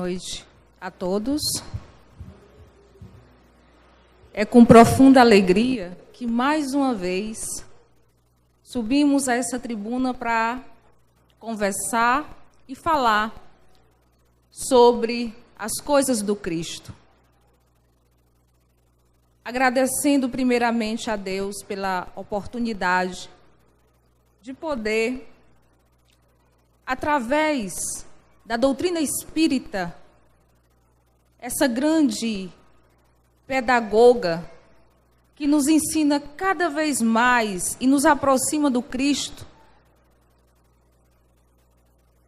noite a todos. É com profunda alegria que, mais uma vez, subimos a essa tribuna para conversar e falar sobre as coisas do Cristo. Agradecendo primeiramente a Deus pela oportunidade de poder, através da doutrina espírita, essa grande pedagoga que nos ensina cada vez mais e nos aproxima do Cristo,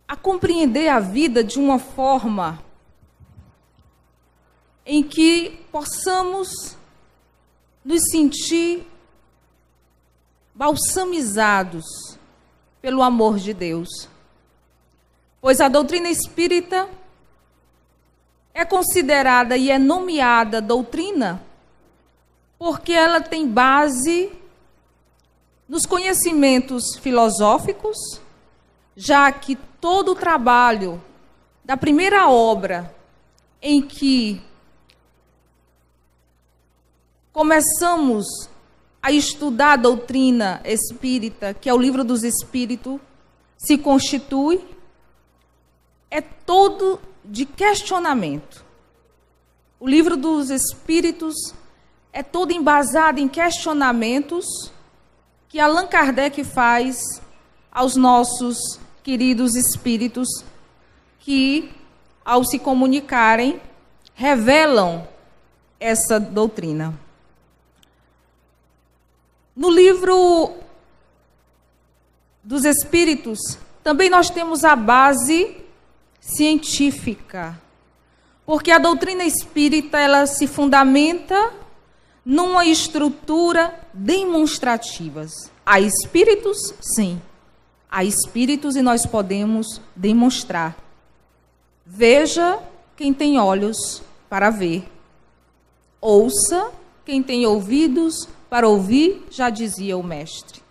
a compreender a vida de uma forma em que possamos nos sentir balsamizados pelo amor de Deus. Pois a doutrina espírita é considerada e é nomeada doutrina porque ela tem base nos conhecimentos filosóficos, já que todo o trabalho da primeira obra em que começamos a estudar a doutrina espírita, que é o Livro dos Espíritos, se constitui, é todo de questionamento. O Livro dos Espíritos é todo embasado em questionamentos que Allan Kardec faz aos nossos queridos espíritos que, ao se comunicarem, revelam essa doutrina. No Livro dos Espíritos, também nós temos a base científica, porque a doutrina espírita ela se fundamenta numa estrutura demonstrativa. Há espíritos? Sim. Há espíritos e nós podemos demonstrar. Veja quem tem olhos para ver. Ouça quem tem ouvidos para ouvir, já dizia o mestre.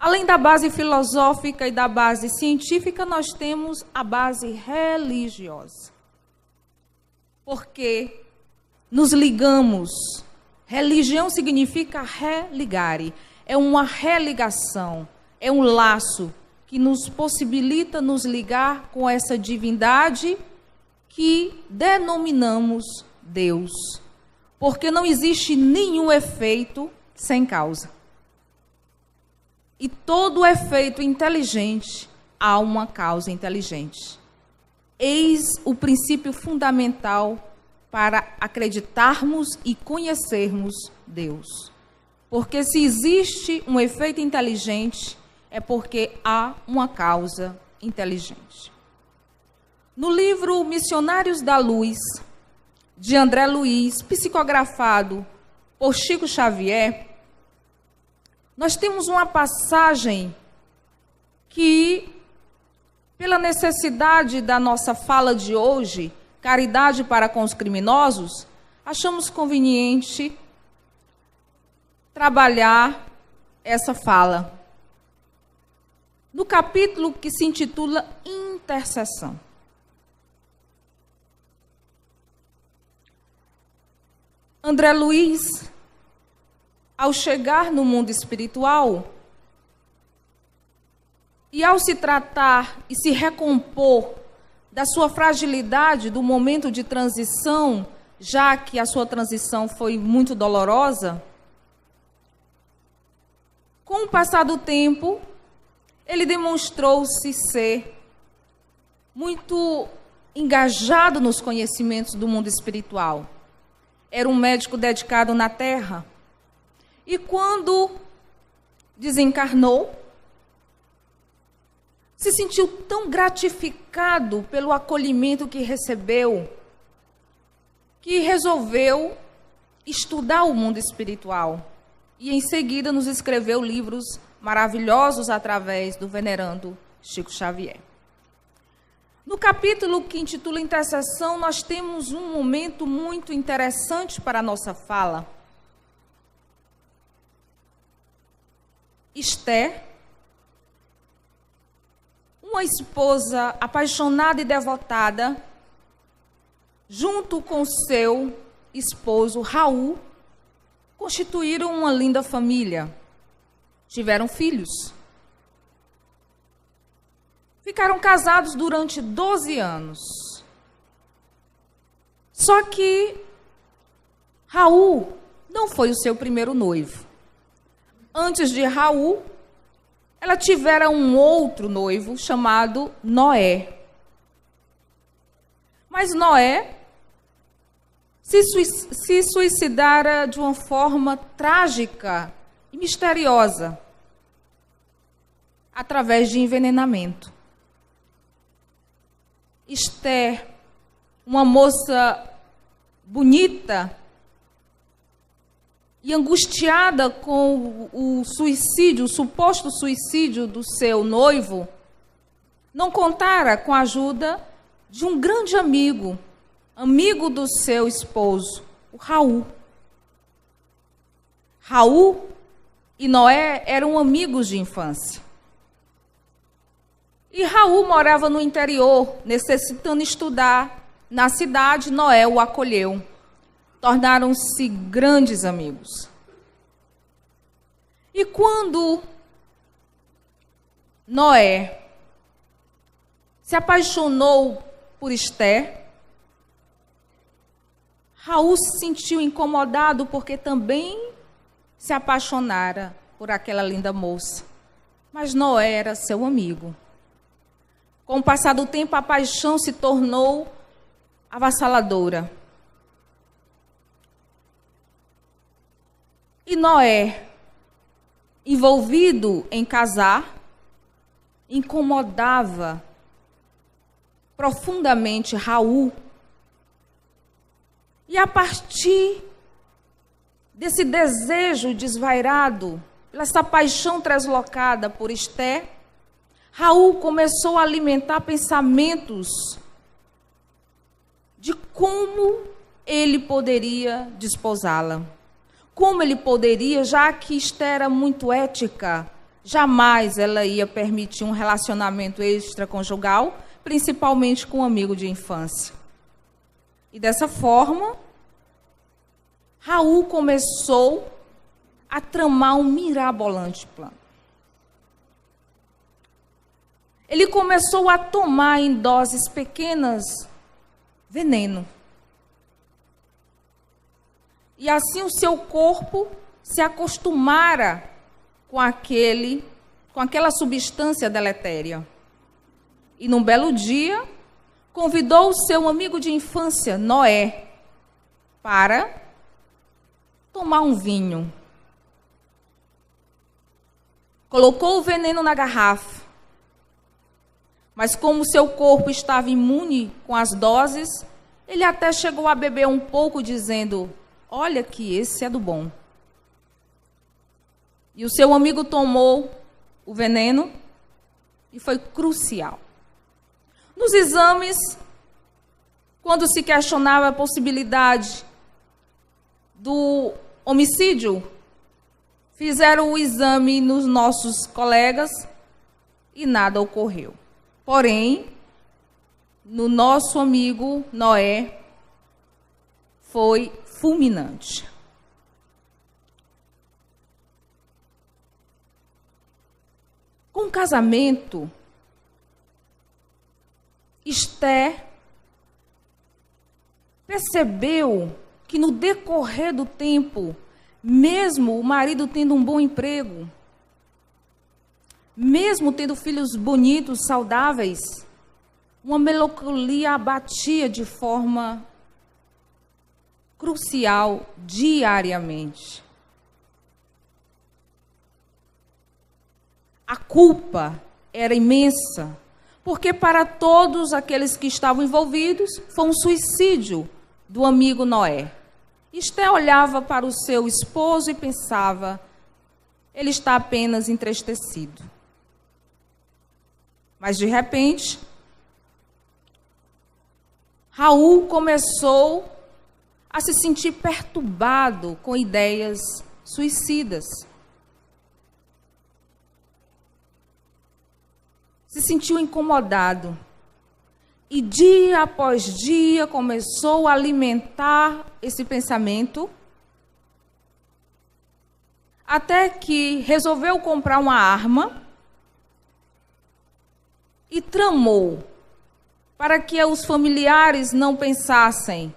Além da base filosófica e da base científica, nós temos a base religiosa. Porque nos ligamos. Religião significa religare. É uma religação, é um laço que nos possibilita nos ligar com essa divindade que denominamos Deus. Porque não existe nenhum efeito sem causa. E todo efeito inteligente há uma causa inteligente. Eis o princípio fundamental para acreditarmos e conhecermos Deus. Porque se existe um efeito inteligente, é porque há uma causa inteligente. No livro Missionários da Luz, de André Luiz, psicografado por Chico Xavier, nós temos uma passagem que, pela necessidade da nossa fala de hoje, caridade para com os criminosos, achamos conveniente trabalhar essa fala. No capítulo que se intitula Intercessão. André Luiz, ao chegar no mundo espiritual e ao se tratar e se recompor da sua fragilidade do momento de transição, já que a sua transição foi muito dolorosa, com o passar do tempo, ele demonstrou-se ser muito engajado nos conhecimentos do mundo espiritual. Era um médico dedicado na terra. E quando desencarnou, se sentiu tão gratificado pelo acolhimento que recebeu, que resolveu estudar o mundo espiritual. E em seguida nos escreveu livros maravilhosos através do venerando Chico Xavier. No capítulo que intitula Intercessão, nós temos um momento muito interessante para a nossa fala. Esther, uma uma esposa apaixonada e devotada, junto com seu esposo Raul, constituíram uma linda família. Tiveram filhos. Ficaram casados durante 12 anos. Só que Raul não foi o seu primeiro noivo. Antes de Raul, ela tivera um outro noivo chamado Noé. Mas Noé se suicidara de uma forma trágica e misteriosa, através de envenenamento. Esther, uma moça bonita e angustiada com o suicídio, o suposto suicídio do seu noivo, não contara com a ajuda de um grande amigo do seu esposo, o Raul. Raul e Noé eram amigos de infância. E Raul morava no interior, necessitando estudar. Na cidade, Noé o acolheu. Tornaram-se grandes amigos. E quando Noé se apaixonou por Esther, Raul se sentiu incomodado porque também se apaixonara por aquela linda moça. Mas Noé era seu amigo. Com o passar do tempo, a paixão se tornou avassaladora. E Noé, envolvido em casar, incomodava profundamente Raul. E a partir desse desejo desvairado, essa paixão translocada por Esther, Raul começou a alimentar pensamentos de como ele poderia desposá-la. Como ele poderia, já que Esther era muito ética, jamais ela ia permitir um relacionamento extraconjugal, principalmente com um amigo de infância. E dessa forma, Raul começou a tramar um mirabolante plano. Ele começou a tomar em doses pequenas veneno. E assim o seu corpo se acostumara com aquela substância deletéria. E num belo dia, convidou o seu amigo de infância, Noé, para tomar um vinho. Colocou o veneno na garrafa. Mas como seu corpo estava imune com as doses, ele até chegou a beber um pouco, dizendo: olha que esse é do bom. E o seu amigo tomou o veneno e foi crucial. Nos exames, quando se questionava a possibilidade do homicídio, fizeram o exame nos nossos colegas e nada ocorreu. Porém, no nosso amigo Noé, foi fulminante. Com o casamento, Esther percebeu que no decorrer do tempo, mesmo o marido tendo um bom emprego, mesmo tendo filhos bonitos, saudáveis, uma melancolia abatia de forma crucial diariamente. A culpa era imensa, porque para todos aqueles que estavam envolvidos, foi um suicídio do amigo Noé. Esther olhava para o seu esposo e pensava: ele está apenas entristecido. Mas, de repente, Raul começou a se sentir perturbado com ideias suicidas. se sentiu incomodado. E dia após dia começou a alimentar esse pensamento, até que resolveu comprar uma arma e tramou para que os familiares não pensassem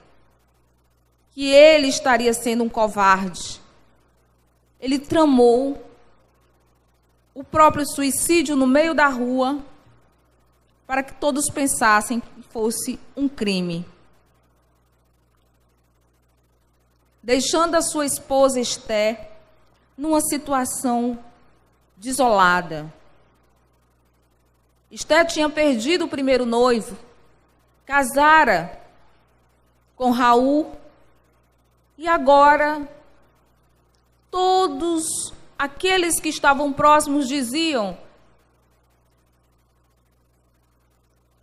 que ele estaria sendo um covarde. Ele tramou o próprio suicídio no meio da rua para que todos pensassem que fosse um crime. Deixando a sua esposa Esther numa situação desolada. Esther tinha perdido o primeiro noivo, casara com Raul, e agora todos aqueles que estavam próximos diziam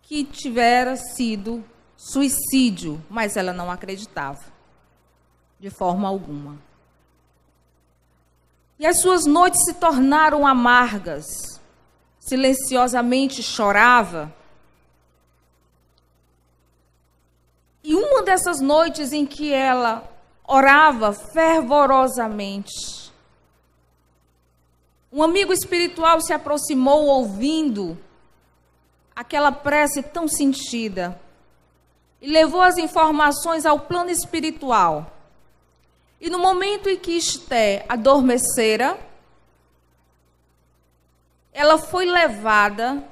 que tivera sido suicídio, mas ela não acreditava, de forma alguma. E as suas noites se tornaram amargas, silenciosamente chorava. E uma dessas noites em que ela orava fervorosamente, um amigo espiritual se aproximou ouvindo aquela prece tão sentida e levou as informações ao plano espiritual. E no momento em que Esther adormecera, ela foi levada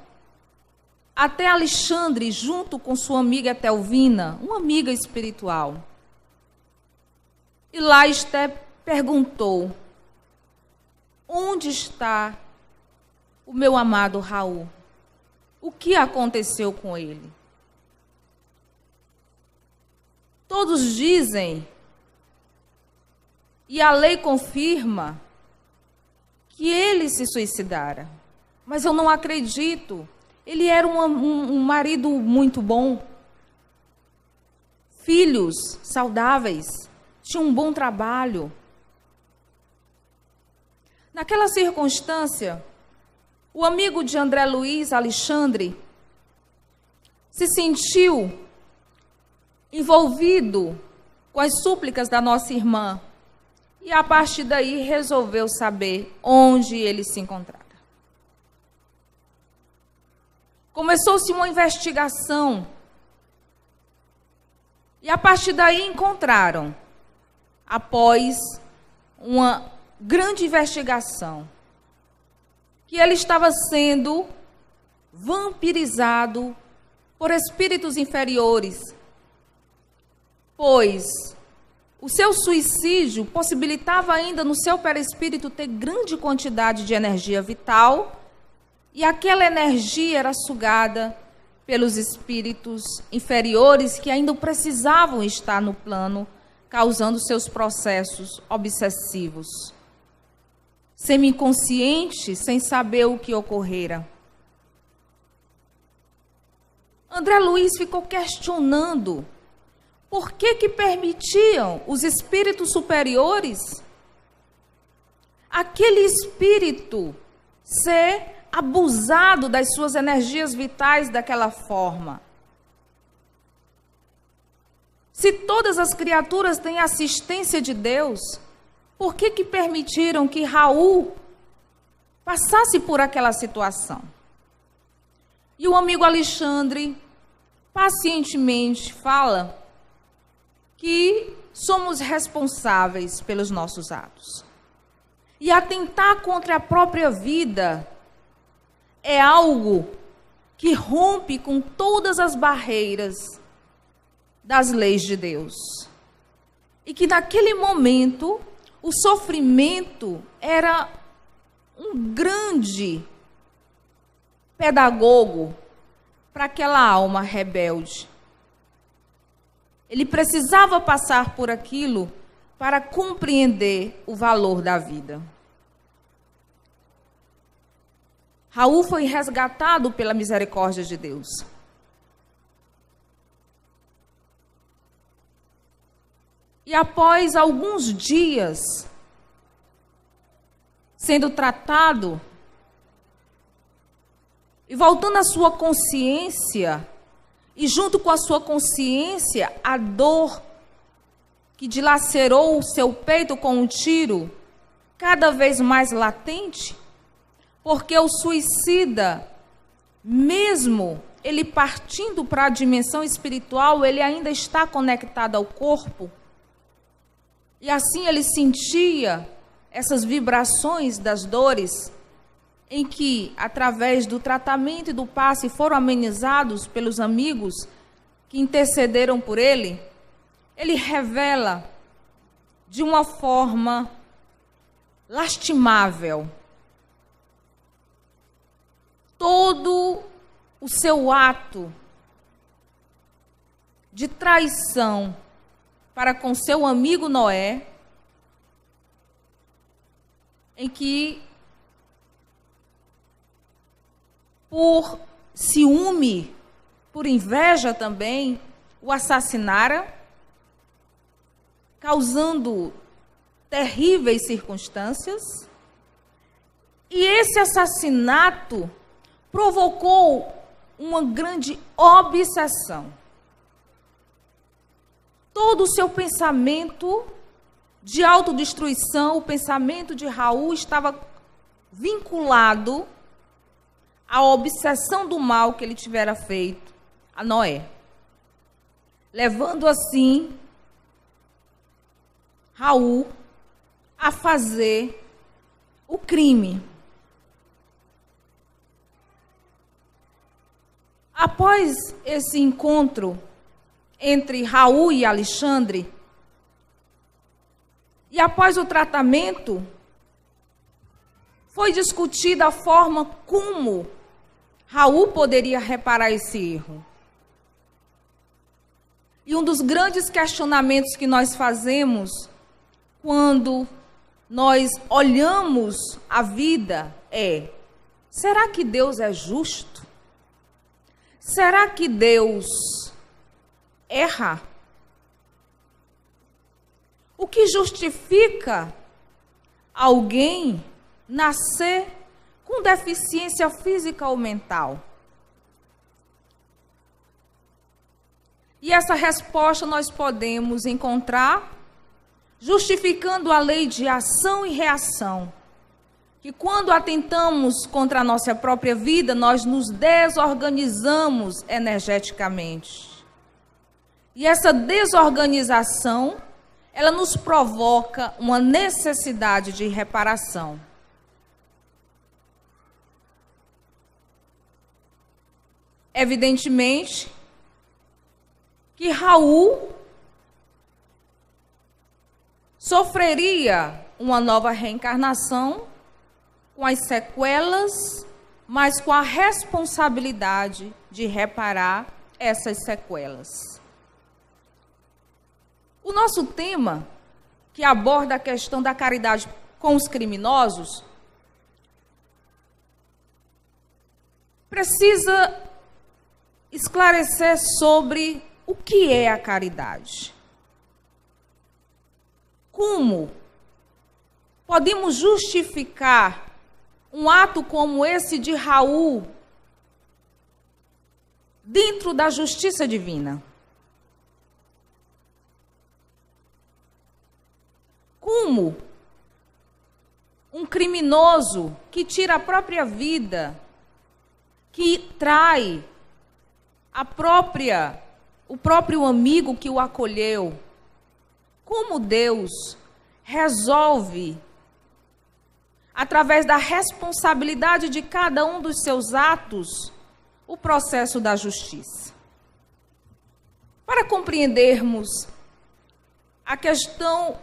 até Alexandre, junto com sua amiga Telvina, uma amiga espiritual. E lá Esther perguntou: onde está o meu amado Raul? O que aconteceu com ele? Todos dizem, e a lei confirma, que ele se suicidara. Mas eu não acredito. Ele era um marido muito bom. Filhos saudáveis. Tinha um bom trabalho. Naquela circunstância, o amigo de André Luiz, Alexandre, se sentiu envolvido com as súplicas da nossa irmã. E a partir daí resolveu saber onde ele se encontrava. Começou-se uma investigação. E a partir daí encontraram, após uma grande investigação, que ele estava sendo vampirizado por espíritos inferiores, pois o seu suicídio possibilitava ainda no seu perispírito ter grande quantidade de energia vital, e aquela energia era sugada pelos espíritos inferiores que ainda precisavam estar no plano, causando seus processos obsessivos. Semi-inconsciente, sem saber o que ocorrera. André Luiz ficou questionando por que permitiam os espíritos superiores aquele espírito ser abusado das suas energias vitais daquela forma. Se todas as criaturas têm assistência de Deus, por que permitiram que Raul passasse por aquela situação? E o amigo Alexandre pacientemente fala que somos responsáveis pelos nossos atos. E atentar contra a própria vida é algo que rompe com todas as barreiras das leis de Deus. E que naquele momento o sofrimento era um grande pedagogo para aquela alma rebelde. Ele precisava passar por aquilo para compreender o valor da vida. Raul foi resgatado pela misericórdia de Deus. E após alguns dias sendo tratado, E voltando à sua consciência, e junto com a sua consciência, a dor que dilacerou o seu peito com um tiro, cada vez mais latente, porque o suicida, mesmo ele partindo para a dimensão espiritual, ele ainda está conectado ao corpo, e assim ele sentia essas vibrações das dores, em que, através do tratamento e do passe, foram amenizados pelos amigos que intercederam por ele, ele revela de uma forma lastimável todo o seu ato de traição para com seu amigo Noé, em que, por ciúme, por inveja também, o assassinara, causando terríveis circunstâncias. E esse assassinato provocou uma grande obsessão. Todo o seu pensamento de autodestruição, o pensamento de Raul estava vinculado à obsessão do mal que ele tivera feito a Noé, levando assim Raul a fazer o crime. Após esse encontro entre Raul e Alexandre, e após o tratamento, foi discutida a forma como Raul poderia reparar esse erro. E um dos grandes questionamentos que nós fazemos quando nós olhamos a vida é: será que Deus é justo? Será que Deus erra? O que justifica alguém nascer com deficiência física ou mental? E essa resposta nós podemos encontrar justificando a lei de ação e reação, que quando atentamos contra a nossa própria vida, nós nos desorganizamos energeticamente. E essa desorganização, ela nos provoca uma necessidade de reparação. Evidentemente que Raul sofreria uma nova reencarnação com as sequelas, mas com a responsabilidade de reparar essas sequelas. O nosso tema, que aborda a questão da caridade com os criminosos, precisa esclarecer sobre o que é a caridade. Como podemos justificar um ato como esse de Raul dentro da justiça divina? Como um criminoso que tira a própria vida, que trai o próprio amigo que o acolheu, como Deus resolve, através da responsabilidade de cada um dos seus atos, o processo da justiça? Para compreendermos a questão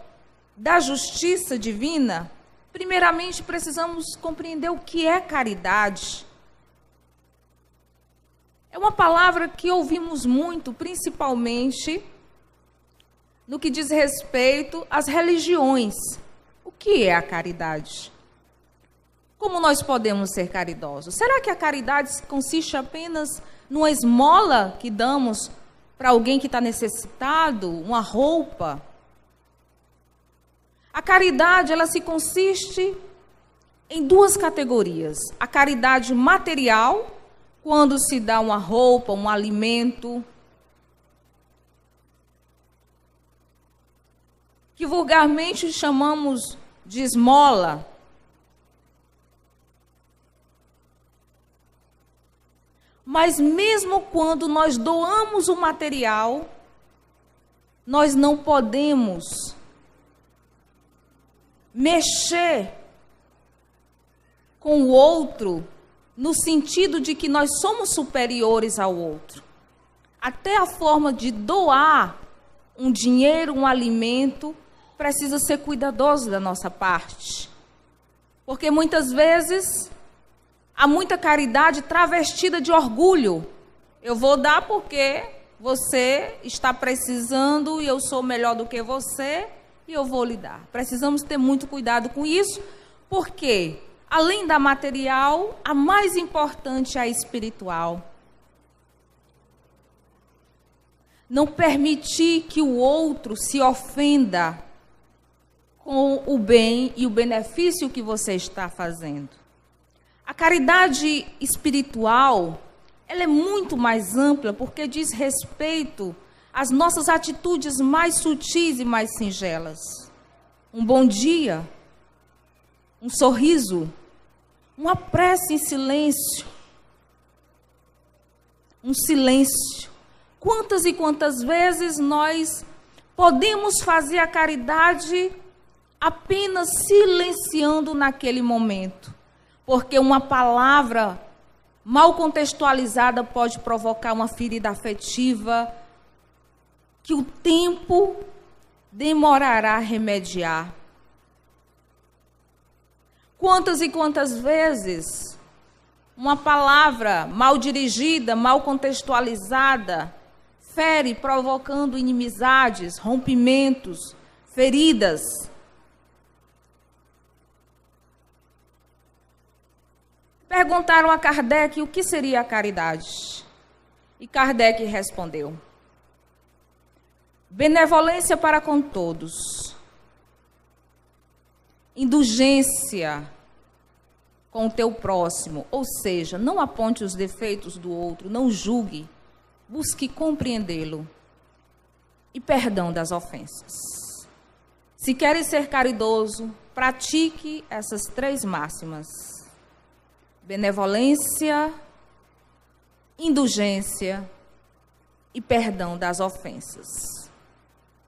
da justiça divina, primeiramente precisamos compreender o que é caridade. É uma palavra que ouvimos muito, principalmente no que diz respeito às religiões. O que é a caridade? Como nós podemos ser caridosos? Será que a caridade consiste apenas numa esmola que damos para alguém que está necessitado, uma roupa? A caridade, ela se consiste em duas categorias: a caridade material, quando se dá uma roupa, um alimento, que vulgarmente chamamos de esmola. Mas mesmo quando nós doamos o material, nós não podemos mexer com o outro no sentido de que nós somos superiores ao outro. Até a forma de doar um dinheiro, um alimento, precisa ser cuidadoso da nossa parte. Porque muitas vezes há muita caridade travestida de orgulho. Eu vou dar porque você está precisando e eu sou melhor do que você e eu vou lhe dar. Precisamos ter muito cuidado com isso, porque além da material, a mais importante é a espiritual. Não permitir que o outro se ofenda com o bem e o benefício que você está fazendo. A caridade espiritual, ela é muito mais ampla porque diz respeito às nossas atitudes mais sutis e mais singelas. Um bom dia, um sorriso, uma prece em silêncio, um silêncio. Quantas e quantas vezes nós podemos fazer a caridade apenas silenciando naquele momento? Porque uma palavra mal contextualizada pode provocar uma ferida afetiva que o tempo demorará a remediar. Quantas e quantas vezes uma palavra mal dirigida, mal contextualizada, fere, provocando inimizades, rompimentos, feridas. Perguntaram a Kardec o que seria a caridade. E Kardec respondeu: benevolência para com todos, indulgência com o teu próximo, ou seja, não aponte os defeitos do outro, não julgue, busque compreendê-lo, e perdão das ofensas. Se queres ser caridoso, pratique essas 3 máximas: benevolência, indulgência e perdão das ofensas.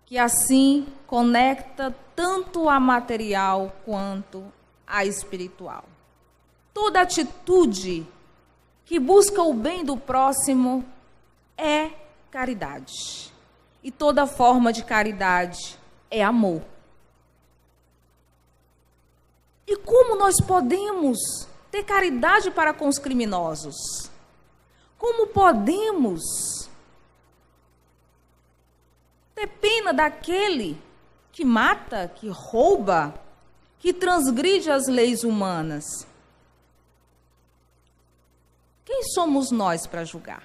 Que assim conecta tanto a material quanto a espiritual. Toda atitude que busca o bem do próximo é caridade. E toda forma de caridade é amor. E como nós podemos ter caridade para com os criminosos? Como podemos ter pena daquele que mata, que rouba, que transgride as leis humanas? Quem somos nós para julgar?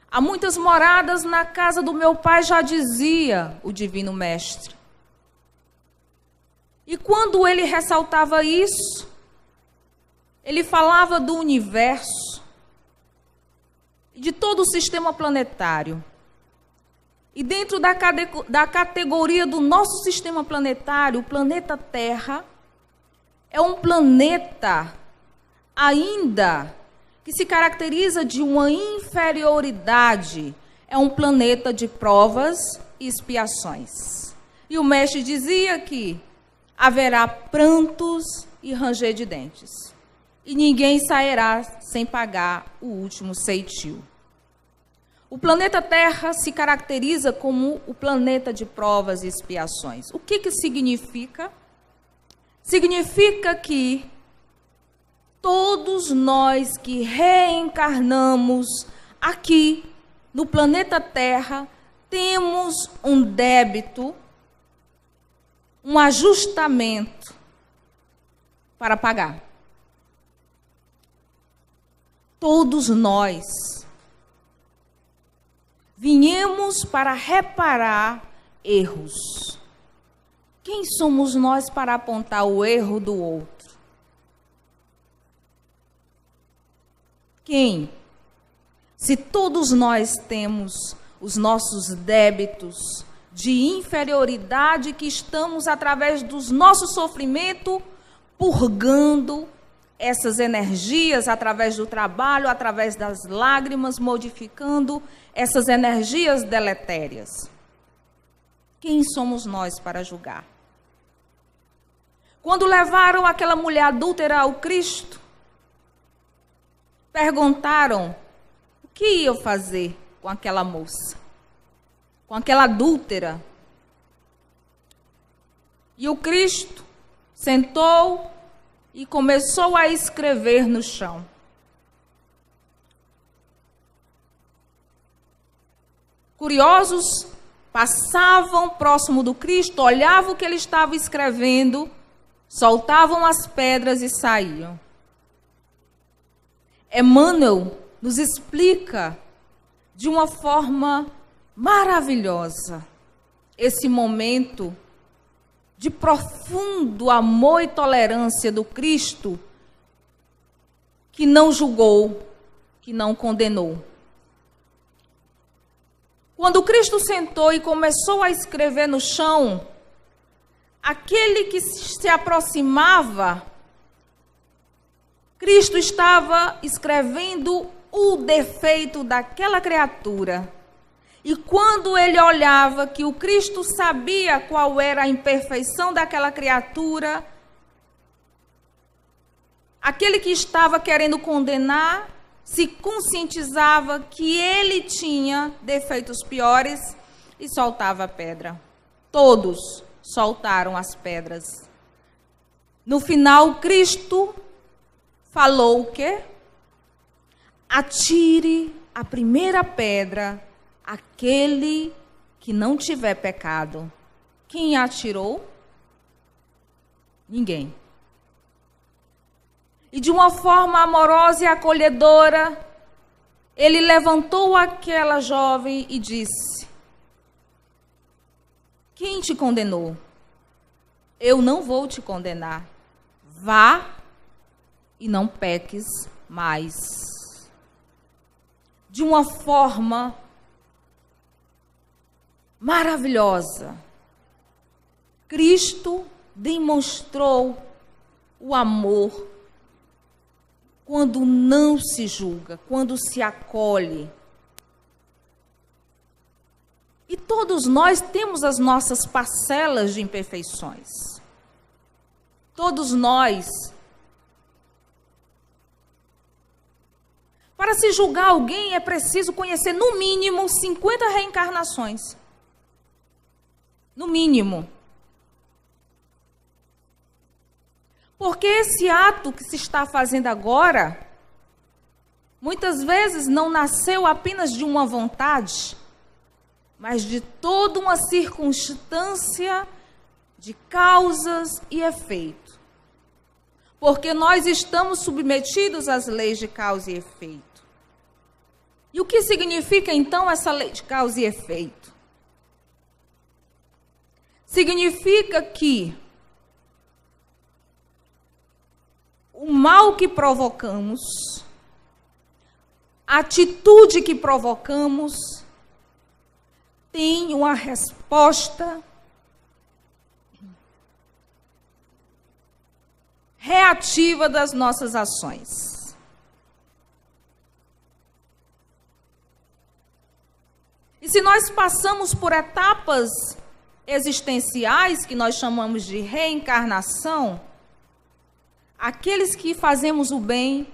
Há muitas moradas na casa do meu pai, já dizia o Divino Mestre. E quando ele ressaltava isso, ele falava do universo, de todo o sistema planetário. E dentro da categoria do nosso sistema planetário, o planeta Terra é um planeta ainda que se caracteriza de uma inferioridade. É um planeta de provas e expiações. E o mestre dizia que haverá prantos e ranger de dentes. E ninguém sairá sem pagar o último ceitil. O planeta Terra se caracteriza como o planeta de provas e expiações. O que significa? Significa que todos nós que reencarnamos aqui no planeta Terra temos um débito, um ajustamento para pagar. Todos nós viemos para reparar erros. Quem somos nós para apontar o erro do outro? Quem? Se todos nós temos os nossos débitos de inferioridade que estamos, através do nosso sofrimento, purgando essas energias através do trabalho, através das lágrimas, modificando essas energias deletérias. Quem somos nós para julgar? Quando levaram aquela mulher adúltera ao Cristo, perguntaram o que iam fazer com aquela moça, com aquela adúltera. E o Cristo sentou e começou a escrever no chão. Curiosos passavam próximo do Cristo, olhavam o que ele estava escrevendo, soltavam as pedras e saíam. Emmanuel nos explica de uma forma maravilhosa esse momento de profundo amor e tolerância do Cristo, que não julgou, que não condenou. Quando o Cristo sentou e começou a escrever no chão, aquele que se aproximava, Cristo estava escrevendo o defeito daquela criatura. E quando ele olhava que o Cristo sabia qual era a imperfeição daquela criatura, aquele que estava querendo condenar se conscientizava que ele tinha defeitos piores e soltava a pedra. Todos soltaram as pedras. No final, Cristo falou o quê? Atire a primeira pedra aquele que não tiver pecado. Quem atirou? Ninguém. E de uma forma amorosa e acolhedora, ele levantou aquela jovem e disse: quem te condenou? Eu não vou te condenar. Vá e não peques mais. De uma forma maravilhosa, Cristo demonstrou o amor quando não se julga, quando se acolhe. E todos nós temos as nossas parcelas de imperfeições. Todos nós. Para se julgar alguém é preciso conhecer no mínimo 50 reencarnações. No mínimo. Porque esse ato que se está fazendo agora, muitas vezes não nasceu apenas de uma vontade, mas de toda uma circunstância de causas e efeito. Porque nós estamos submetidos às leis de causa e efeito. E o que significa então essa lei de causa e efeito? Significa que o mal que provocamos, a atitude que provocamos, tem uma resposta reativa das nossas ações. E se nós passamos por etapas existenciais, que nós chamamos de reencarnação, aqueles que fazemos o bem,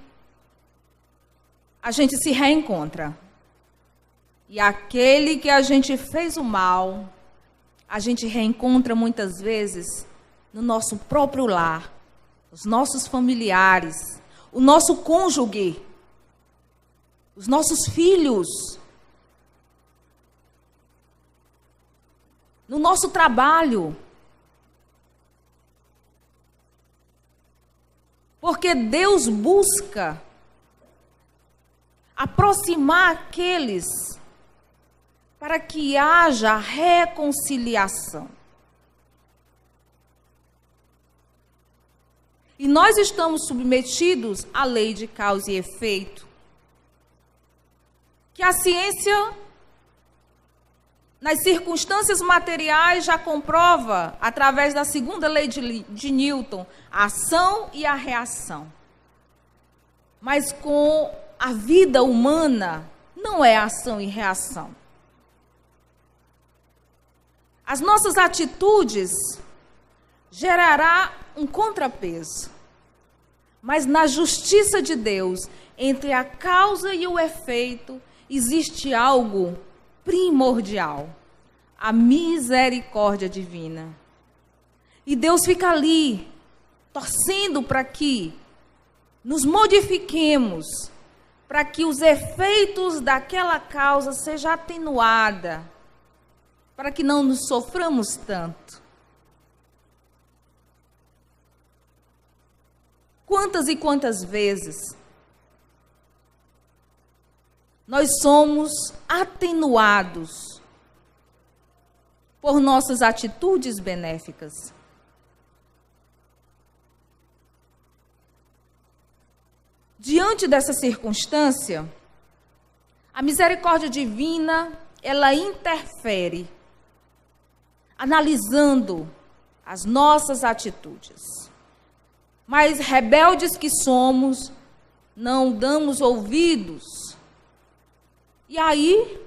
a gente se reencontra. E aquele que a gente fez o mal, a gente reencontra muitas vezes no nosso próprio lar, os nossos familiares, o nosso cônjuge, os nossos filhos, no nosso trabalho. Porque Deus busca aproximar aqueles para que haja reconciliação. E nós estamos submetidos à lei de causa e efeito. que a ciência, nas circunstâncias materiais, já comprova, através da segunda lei de Newton, a ação e a reação. Mas com a vida humana, não é ação e reação. As nossas atitudes gerará um contrapeso. Mas na justiça de Deus, entre a causa e o efeito, existe algo primordial: a misericórdia divina. E Deus fica ali, torcendo para que nos modifiquemos, para que os efeitos daquela causa sejam atenuados, para que não nos soframos tanto. Quantas e quantas vezes nós somos atenuados por nossas atitudes benéficas. Diante dessa circunstância, a misericórdia divina, ela interfere, analisando as nossas atitudes. Mas rebeldes que somos, não damos ouvidos. E aí,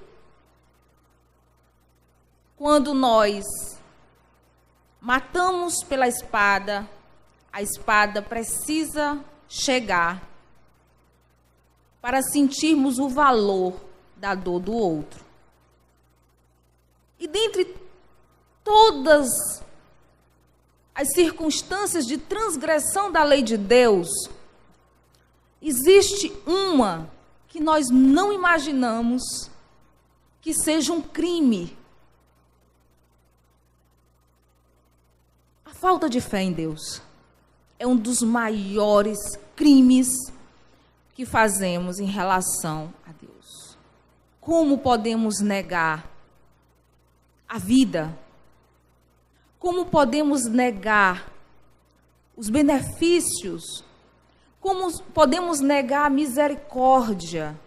quando nós matamos pela espada, a espada precisa chegar para sentirmos o valor da dor do outro. E dentre todas as circunstâncias de transgressão da lei de Deus, existe uma que nós não imaginamos que seja um crime. A falta de fé em Deus é um dos maiores crimes que fazemos em relação a Deus. Como podemos negar a vida? Como podemos negar os benefícios? Como podemos negar a misericórdia?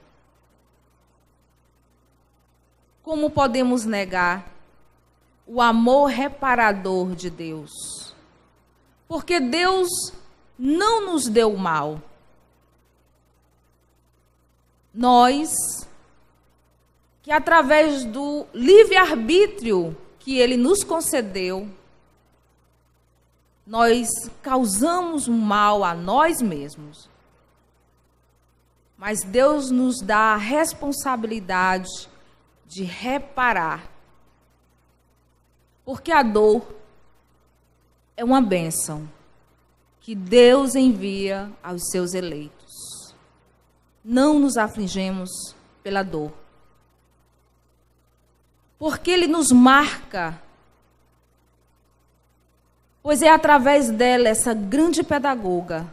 Como podemos negar o amor reparador de Deus? Porque Deus não nos deu o mal. Nós, que através do livre-arbítrio que Ele nos concedeu, nós causamos um mal a nós mesmos. Mas Deus nos dá a responsabilidade de reparar. Porque a dor é uma bênção que Deus envia aos seus eleitos. Não nos afligemos pela dor. Porque Ele nos marca. Pois é através dela, essa grande pedagoga,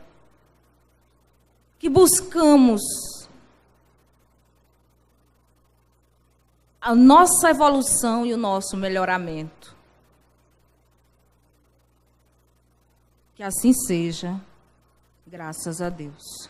que buscamos a nossa evolução e o nosso melhoramento. Que assim seja, graças a Deus.